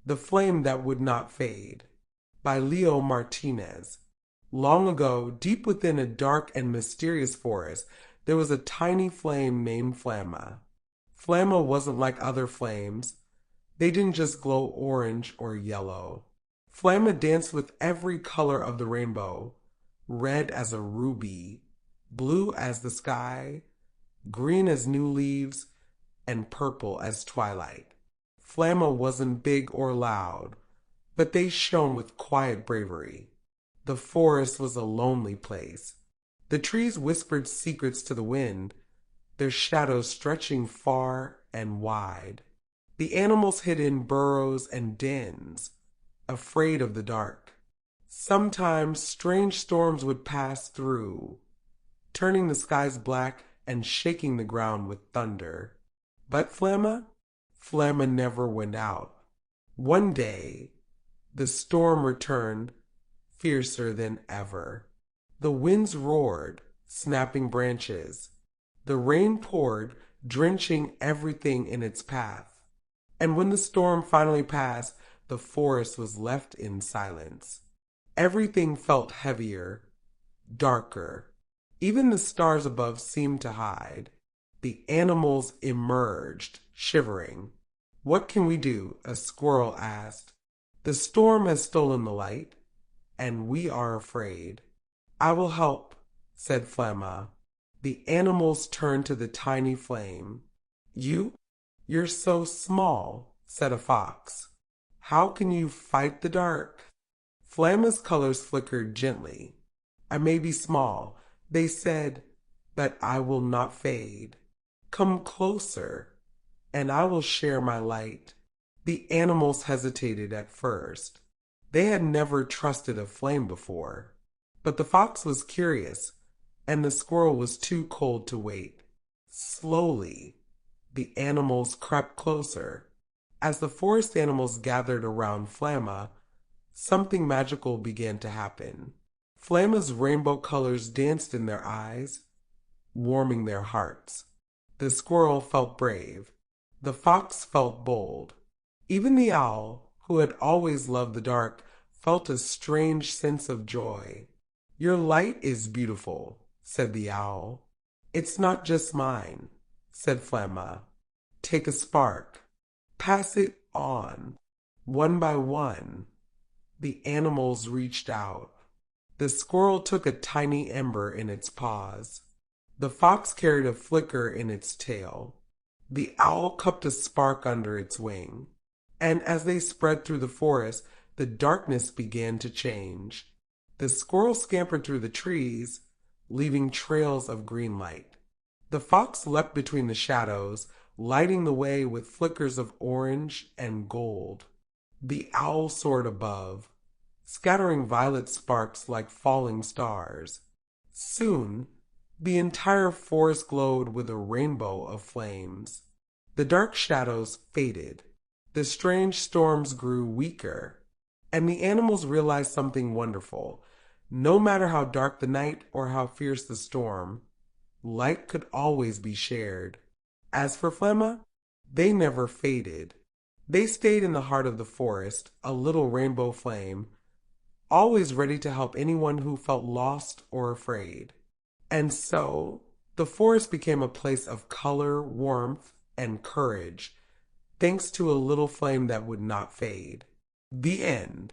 The Flame That Would Not Fade by Leo Martinez. Long ago, deep within a dark and mysterious forest, there was a tiny flame named Flamma. Flamma wasn't like other flames. They didn't just glow orange or yellow. Flamma danced with every color of the rainbow, red as a ruby, blue as the sky, green as new leaves, and purple as twilight. Flamma wasn't big or loud, but they shone with quiet bravery. The forest was a lonely place. The trees whispered secrets to the wind, their shadows stretching far and wide. The animals hid in burrows and dens, afraid of the dark. Sometimes strange storms would pass through, turning the skies black and shaking the ground with thunder. But Flamma never went out. One day, the storm returned, fiercer than ever. The winds roared, snapping branches. The rain poured, drenching everything in its path. And when the storm finally passed, the forest was left in silence. Everything felt heavier, darker. Even the stars above seemed to hide. The animals emerged, shivering. "What can we do?" a squirrel asked. "The storm has stolen the light, and we are afraid." "I will help," said Flamma. The animals turned to the tiny flame. "You? You're so small," said a fox. "How can you fight the dark?" Flamma's colors flickered gently. "I may be small," they said, "but I will not fade. Come closer, and I will share my light." The animals hesitated at first. They had never trusted a flame before. But the fox was curious, and the squirrel was too cold to wait. Slowly, the animals crept closer. As the forest animals gathered around Flamma, something magical began to happen. Flamma's rainbow colors danced in their eyes, warming their hearts. The squirrel felt brave. The fox felt bold. Even the owl, who had always loved the dark, felt a strange sense of joy. "Your light is beautiful," said the owl. "It's not just mine," said Flamma. "Take a spark. Pass it on." One by one, the animals reached out. The squirrel took a tiny ember in its paws. The fox carried a flicker in its tail. The owl cupped a spark under its wing. And as they spread through the forest, the darkness began to change. The squirrel scampered through the trees, leaving trails of green light. The fox leapt between the shadows, lighting the way with flickers of orange and gold. The owl soared above, scattering violet sparks like falling stars. Soon, the entire forest glowed with a rainbow of flames. The dark shadows faded. The strange storms grew weaker, and the animals realized something wonderful. No matter how dark the night or how fierce the storm, light could always be shared. As for Flamma, they never faded. They stayed in the heart of the forest, a little rainbow flame, always ready to help anyone who felt lost or afraid. And so, the forest became a place of color, warmth, and courage, thanks to a little flame that would not fade. The end.